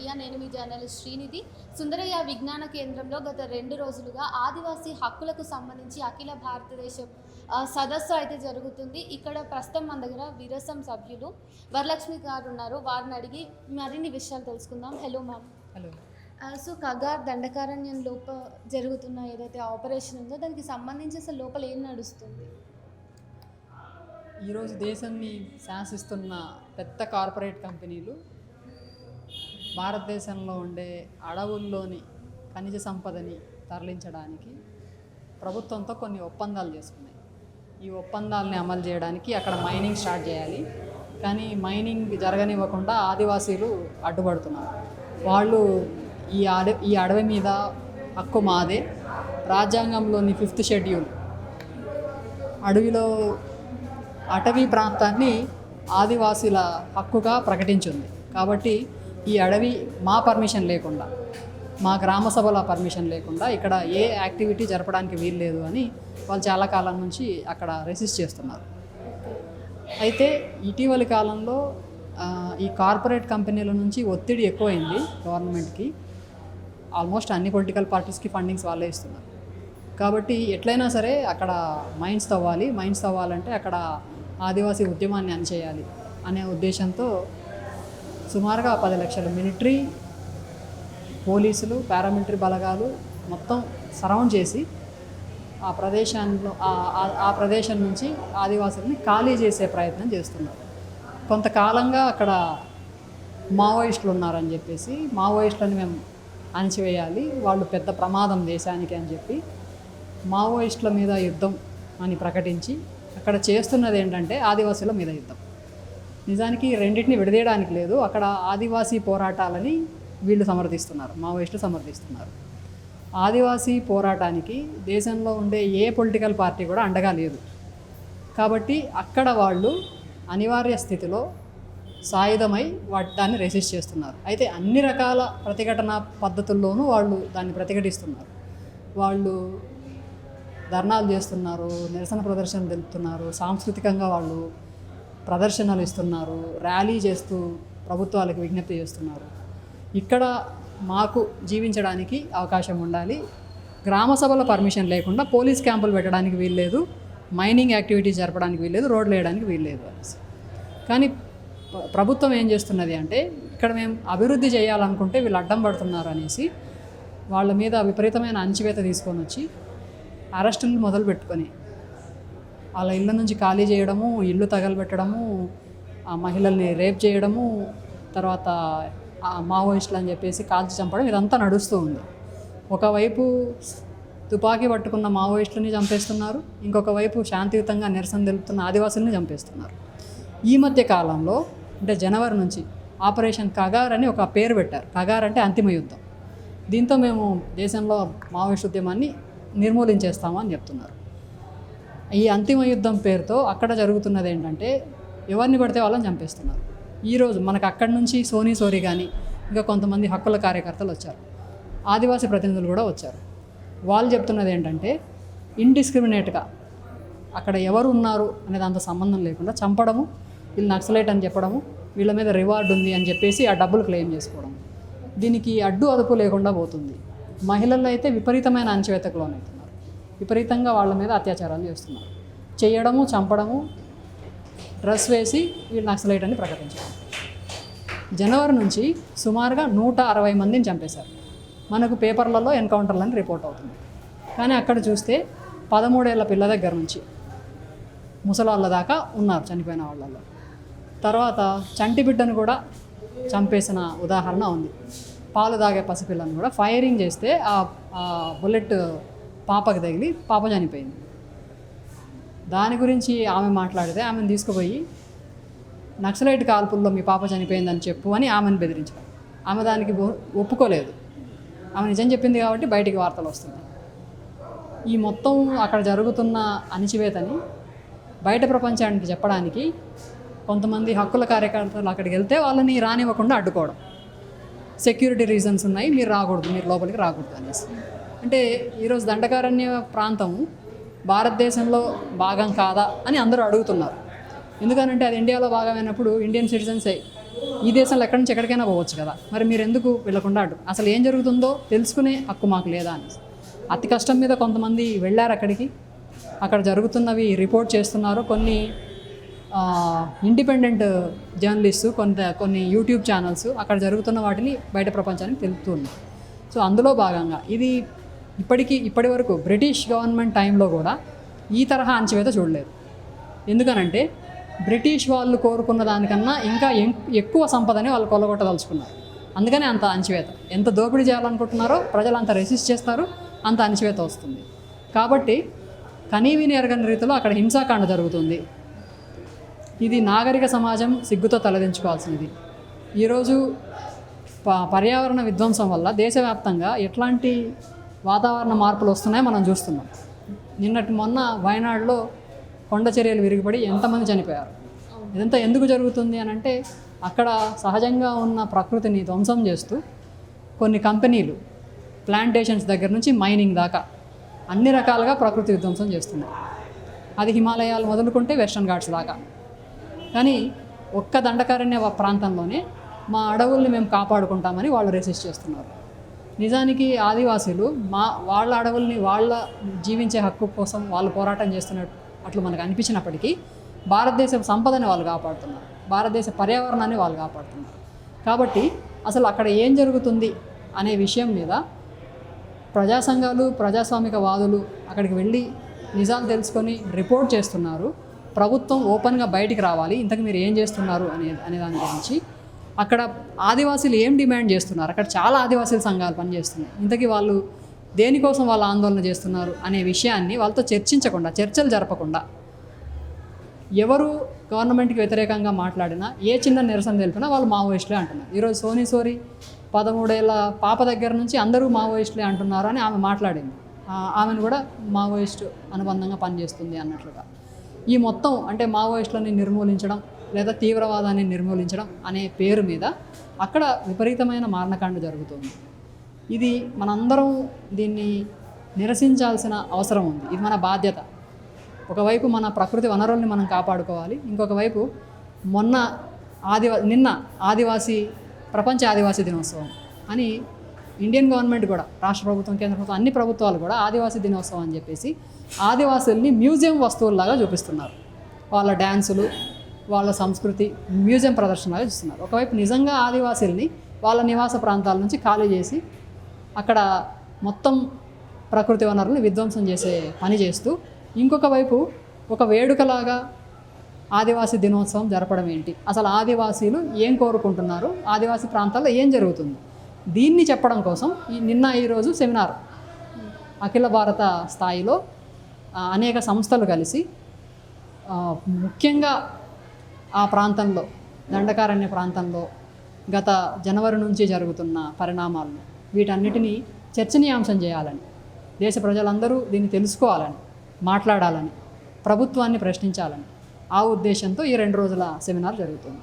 Media. నేను మీ journalist Srinidhi. Sundarayya విజ్ఞాన కేంద్రంలో గత 2 రోజులుగా ఆదివాసీ హక్కులకు సంబంధించి అఖిల భారతదేశం సదస్సు అయితే జరుగుతుంది. ఇక్కడ ప్రస్తుతం మన దగ్గర విరసం సభ్యులు వరలక్ష్మి గారు ఉన్నారు. వారిని అడిగి మరిన్ని విషయాలు తెలుసుకుందాం. Hello ma'am. Hello. So Kagar Dandakaranya లోపల జరుగుతున్న ఏదైతే ఆపరేషన్ ఉందో దానికి సంబంధించి అసలు లోపల ఏం నడుస్తుంది? ఈరోజు దేశాన్ని శాసిస్తున్న పెద్ద కార్పొరేట్ కంపెనీలు భారతదేశంలో ఉండే అడవుల్లోని ఖనిజ సంపదని తరలించడానికి ప్రభుత్వంతో కొన్ని ఒప్పందాలు చేసుకున్నాయి. ఈ ఒప్పందాలని అమలు చేయడానికి అక్కడ మైనింగ్ స్టార్ట్ చేయాలి. కానీ మైనింగ్ జరగనివ్వకుండా ఆదివాసీలు అడ్డుపడుతున్నారు. వాళ్ళు ఈ అడవి మీద హక్కు మాదే, రాజ్యాంగంలోని 5th షెడ్యూల్ అటవీ ప్రాంతాన్ని ఆదివాసీల హక్కుగా ప్రకటించింది. కాబట్టి ఈ అడవి మా పర్మిషన్ లేకుండా, మా గ్రామ సభల పర్మిషన్ లేకుండా ఇక్కడ ఏ యాక్టివిటీ జరపడానికి వీల్లేదు అని వాళ్ళు చాలా కాలం నుంచి అక్కడ రెసిస్ట్ చేస్తున్నారు. అయితే ఇటీవలి కాలంలో ఈ కార్పొరేట్ కంపెనీల నుంచి ఒత్తిడి ఎక్కువైంది గవర్నమెంట్కి. ఆల్మోస్ట్ అన్ని పొలిటికల్ పార్టీస్కి ఫండింగ్స్ వాళ్ళే ఇస్తున్నారు. కాబట్టి ఎట్లయినా సరే అక్కడ మైన్స్ తవ్వాలంటే అక్కడ ఆదివాసీ ఉద్యమాన్ని అణచేయాలి అనే ఉద్దేశంతో సుమారుగా 10 లక్షల మిలిటరీ, పోలీసులు, పారామిలిటరీ బలగాలు మొత్తం సరౌండ్ చేసి ఆ ప్రదేశం నుంచి ఆదివాసుల్ని ఖాళీ చేసే ప్రయత్నం చేస్తున్నారు. కొంతకాలంగా అక్కడ మావోయిస్టులు ఉన్నారని చెప్పేసి మావోయిస్టులను మేము అణచివేయాలి, వాళ్ళు పెద్ద ప్రమాదం దేశానికి అని చెప్పి మావోయిస్టుల మీద యుద్ధం అని ప్రకటించి అక్కడ చేస్తున్నది ఏంటంటే ఆదివాసుల మీద యుద్ధం. నిజానికి రెండింటిని విడదీయడానికి లేదు. అక్కడ ఆదివాసీ పోరాటాలని వీళ్ళు సమర్థిస్తున్నారు, మావోయిస్టులు సమర్థిస్తున్నారు. ఆదివాసీ పోరాటానికి దేశంలో ఉండే ఏ పొలిటికల్ పార్టీ కూడా అండగా లేదు. కాబట్టి అక్కడ వాళ్ళు అనివార్య స్థితిలో సాయుధమై దాన్ని రెసిస్ట్ చేస్తున్నారు. అయితే అన్ని రకాల ప్రతిఘటన పద్ధతుల్లోనూ వాళ్ళు దాన్ని ప్రతిఘటిస్తున్నారు. వాళ్ళు ధర్నాలు చేస్తున్నారు, నిరసన ప్రదర్శనలు తెలుపుతున్నారు, సాంస్కృతికంగా వాళ్ళు ప్రదర్శనలు ఇస్తున్నారు, ర్యాలీ చేస్తూ ప్రభుత్వాలకు విజ్ఞప్తి చేస్తున్నారు. ఇక్కడ మాకు జీవించడానికి అవకాశం ఉండాలి, గ్రామ సభల పర్మిషన్ లేకుండా పోలీస్ క్యాంపులు పెట్టడానికి వీల్లేదు, మైనింగ్ యాక్టివిటీస్ జరపడానికి వీల్లేదు, రోడ్లు వేయడానికి వీల్లేదు అనేసి. కానీ ప్రభుత్వం ఏం చేస్తున్నది అంటే ఇక్కడ మేము అభివృద్ధి చేయాలనుకుంటే వీళ్ళు అడ్డం పడుతున్నారు అనేసి వాళ్ళ మీద విపరీతమైన అణచివేత తీసుకొని వచ్చి అరెస్టులు మొదలు పెట్టుకొని వాళ్ళ ఇళ్ళ నుంచి ఖాళీ చేయడము, ఇల్లు తగలబెట్టడము, ఆ మహిళల్ని రేప్ చేయడము, తర్వాత మావోయిస్టులు అని చెప్పేసి కాల్చి చంపడం, ఇదంతా నడుస్తూ ఉంది. ఒకవైపు తుపాకీ పట్టుకున్న మావోయిస్టులని చంపేస్తున్నారు, ఇంకొక వైపు శాంతియుతంగా నిరసన తెలుపుతున్న ఆదివాసుల్ని చంపేస్తున్నారు. ఈ మధ్య కాలంలో అంటే జనవరి నుంచి ఆపరేషన్ కగార్ అని ఒక పేరు పెట్టారు. కగార్ అంటే అంతిమ యుద్ధం. దీంతో మేము దేశంలో మావోయిస్ట్ ఉద్యమాన్ని నిర్మూలించేస్తామని చెప్తున్నారు. ఈ అంతిమ యుద్ధం పేరుతో అక్కడ జరుగుతున్నది ఏంటంటే ఎవరిని పడితే వాళ్ళని చంపేస్తున్నారు. ఈరోజు మనకు అక్కడి నుంచి సోరీ కానీ ఇంకా కొంతమంది హక్కుల కార్యకర్తలు వచ్చారు, ఆదివాసీ ప్రతినిధులు కూడా వచ్చారు. వాళ్ళు చెప్తున్నది ఏంటంటే ఇండిస్క్రిమినేట్గా అక్కడ ఎవరు ఉన్నారు అనే దాంతో సంబంధం లేకుండా చంపడము, వీళ్ళు నక్సలైట్ అని చెప్పడము, వీళ్ళ మీద రివార్డు ఉంది అని చెప్పేసి ఆ డబ్బులు క్లెయిమ్ చేసుకోవడం. దీనికి అడ్డు అదుపు లేకుండా పోతుంది. మహిళలు అయితే విపరీతమైన అణచివేతకు లోనవుతున్నారు, విపరీతంగా వాళ్ళ మీద అత్యాచారాలు చేస్తున్నారు, చేయడము, చంపడము, డ్రెస్ వేసి వీళ్ళు నక్సలైట్ అని ప్రకటించడం. జనవరి నుంచి సుమారుగా 160 మందిని చంపేశారు. మనకు పేపర్లలో ఎన్కౌంటర్లని రిపోర్ట్ అవుతుంది. కానీ అక్కడ చూస్తే 13 ఏళ్ల పిల్ల దగ్గర నుంచి ముసలాళ్ళ దాకా ఉన్నారు చనిపోయిన వాళ్ళల్లో. తర్వాత చంటి బిడ్డను కూడా చంపేసిన ఉదాహరణ ఉంది. పాలు తాగే పసిపిల్లను కూడా ఫైరింగ్ చేస్తే ఆ బుల్లెట్ పాపకి తగిలి పాప చనిపోయింది. దాని గురించి ఆమె మాట్లాడితే ఆమెను తీసుకుపోయి నక్సలైట్ కాల్పుల్లో మీ పాప చనిపోయిందని చెప్పు అని ఆమెను బెదిరించడం. ఆమె దానికి ఒప్పుకోలేదు. ఆమె నిజం చెప్పింది కాబట్టి బయటికి వార్తలు వస్తున్నాయి. ఈ మొత్తం అక్కడ జరుగుతున్న అణచివేతని బయట ప్రపంచానికి చెప్పడానికి కొంతమంది హక్కుల కార్యకర్తలు అక్కడికి వెళ్తే వాళ్ళని రానివ్వకుండా అడ్డుకోవడం. సెక్యూరిటీ రీజన్స్ ఉన్నాయి, మీరు రాకూడదు, మీరు లోపలికి రాకూడదు అనేసి. అంటే ఈరోజు దండకారణ్య ప్రాంతం భారతదేశంలో భాగం కాదా అని అందరూ అడుగుతున్నారు. ఎందుకనంటే అది ఇండియాలో భాగమైనప్పుడు ఇండియన్ సిటిజన్సే ఈ దేశంలో ఎక్కడి నుంచి ఎక్కడికైనా పోవచ్చు కదా, మరి మీరు ఎందుకు వెళ్ళకుండా అడ్డు? అసలు ఏం జరుగుతుందో తెలుసుకునే హక్కు మాకు లేదా అని అతి కష్టం మీద కొంతమంది వెళ్ళారు అక్కడికి. అక్కడ జరుగుతున్నవి రిపోర్ట్ చేస్తున్నారు. కొన్ని ఇండిపెండెంట్ జర్నలిస్టు, కొన్ని యూట్యూబ్ ఛానల్స్ అక్కడ జరుగుతున్న వాటిని బయట ప్రపంచానికి తెలుపుతున్నారు. సో అందులో భాగంగా ఇది ఇప్పటి వరకు బ్రిటిష్ గవర్నమెంట్ టైంలో కూడా ఈ తరహా అణచివేత చూడలేదు. ఎందుకనంటే బ్రిటిష్ వాళ్ళు కోరుకున్న దానికన్నా ఇంకా ఎక్కువ సంపదని వాళ్ళు కొల్లగొట్టదలుచుకున్నారు. అందుకనే అంత అణచివేత. ఎంత దోపిడీ చేయాలనుకుంటున్నారో ప్రజలు అంత రెసిస్ట్ చేస్తారు, అంత అణచివేత వస్తుంది. కాబట్టి కనీవిని ఎరగని రీతిలో అక్కడ హింసాకాండ జరుగుతుంది. ఇది నాగరిక సమాజం సిగ్గుతో తలదించుకోవాల్సినది. ఈరోజు పర్యావరణ విధ్వంసం వల్ల దేశవ్యాప్తంగా ఎట్లాంటి వాతావరణ మార్పులు వస్తున్నాయో మనం చూస్తున్నాం. మొన్న వయనాడులో కొండ చర్యలు విరిగిపడి ఎంతమంది చనిపోయారు. ఇదంతా ఎందుకు జరుగుతుంది అని అంటే అక్కడ సహజంగా ఉన్న ప్రకృతిని ధ్వంసం చేస్తూ కొన్ని కంపెనీలు ప్లాంటేషన్స్ దగ్గర నుంచి మైనింగ్ దాకా అన్ని రకాలుగా ప్రకృతి విధ్వంసం చేస్తున్నాయి. అది హిమాలయాలు మొదలుకుంటే వెస్టర్న్ ఘాట్స్ దాకా. కానీ ఒక్క దండకారణ్య ప్రాంతంలోనే మా అడవుల్ని మేము కాపాడుకుంటామని వాళ్ళు రెసిస్ట్ చేస్తున్నారు. నిజానికి ఆదివాసీలు వాళ్ళ అడవుల్ని వాళ్ళ జీవించే హక్కు కోసం వాళ్ళు పోరాటం చేస్తున్నట్టు అట్లు మనకు అనిపించినప్పటికీ భారతదేశ సంపదని వాళ్ళు కాపాడుతున్నారు, భారతదేశ పర్యావరణాన్ని వాళ్ళు కాపాడుతున్నారు. కాబట్టి అసలు అక్కడ ఏం జరుగుతుంది అనే విషయం మీద ప్రజా సంఘాలు, ప్రజాస్వామికవాదులు అక్కడికి వెళ్ళి నిజాలు తెలుసుకొని రిపోర్ట్ చేస్తున్నారు. ప్రభుత్వం ఓపెన్గా బయటికి రావాలి, ఇంతకు మీరు ఏం చేస్తున్నారు అనే దాని గురించి. అక్కడ ఆదివాసీలు ఏం డిమాండ్ చేస్తున్నారు, అక్కడ చాలా ఆదివాసీల సంఘాలు పనిచేస్తున్నాయి. ఇంతకీ వాళ్ళు దేనికోసం వాళ్ళు ఆందోళన చేస్తున్నారు అనే విషయాన్ని వాళ్ళతో చర్చించకుండా, చర్చలు జరపకుండా, ఎవరు గవర్నమెంట్కి వ్యతిరేకంగా మాట్లాడినా, ఏ చిన్న నిరసన తెలిపినా వాళ్ళు మావోయిస్టులే అంటున్నారు. ఈరోజు సోనీ 13 ఏళ్ళ పాప దగ్గర నుంచి అందరూ మావోయిస్టులే అంటున్నారు అని ఆమె మాట్లాడింది. ఆమెను కూడా మావోయిస్టు అనుబంధంగా పనిచేస్తుంది అన్నట్లుగా. ఈ మొత్తం అంటే మావోయిస్టులని నిర్మూలించడం లేదా తీవ్రవాదాన్ని నిర్మూలించడం అనే పేరు మీద అక్కడ విపరీతమైన మారణకాండ జరుగుతుంది. ఇది మనందరం దీన్ని నిరసించాల్సిన అవసరం ఉంది. ఇది మన బాధ్యత. ఒకవైపు మన ప్రకృతి వనరుల్ని మనం కాపాడుకోవాలి, ఇంకొక వైపు నిన్న ప్రపంచ ఆదివాసీ దినోత్సవం అని ఇండియన్ గవర్నమెంట్ కూడా, రాష్ట్ర ప్రభుత్వం, కేంద్ర ప్రభుత్వం, అన్ని ప్రభుత్వాలు కూడా ఆదివాసీ దినోత్సవం అని చెప్పేసి ఆదివాసుల్ని మ్యూజియం వస్తువుల్లాగా చూపిస్తున్నారు. వాళ్ళ డ్యాన్సులు, వాళ్ళ సంస్కృతి మ్యూజియం ప్రదర్శనలాగా చూస్తున్నారు. ఒకవైపు నిజంగా ఆదివాసీల్ని వాళ్ళ నివాస ప్రాంతాల నుంచి ఖాళీ చేసి అక్కడ మొత్తం ప్రకృతి వనరుల్ని విధ్వంసం చేసే పని చేస్తూ, ఇంకొక వైపు ఒక వేడుకలాగా ఆదివాసీ దినోత్సవం జరపడం ఏంటి, అసలు ఆదివాసీలు ఏం కోరుకుంటున్నారు, ఆదివాసీ ప్రాంతాల్లో ఏం జరుగుతుంది, దీన్ని చెప్పడం కోసం ఈరోజు సెమినార్ అఖిల భారత స్థాయిలో అనేక సంస్థలు కలిసి ముఖ్యంగా ఆ ప్రాంతంలో, దండకారణ్య ప్రాంతంలో గత జనవరి నుంచి జరుగుతున్న పరిణామాలను, వీటన్నిటినీ చర్చనీయాంశం చేయాలని, దేశ ప్రజలందరూ దీన్ని తెలుసుకోవాలని, మాట్లాడాలని, ప్రభుత్వాన్ని ప్రశ్నించాలని ఆ ఉద్దేశంతో ఈ 2 రోజుల సెమినార్ జరుగుతుంది.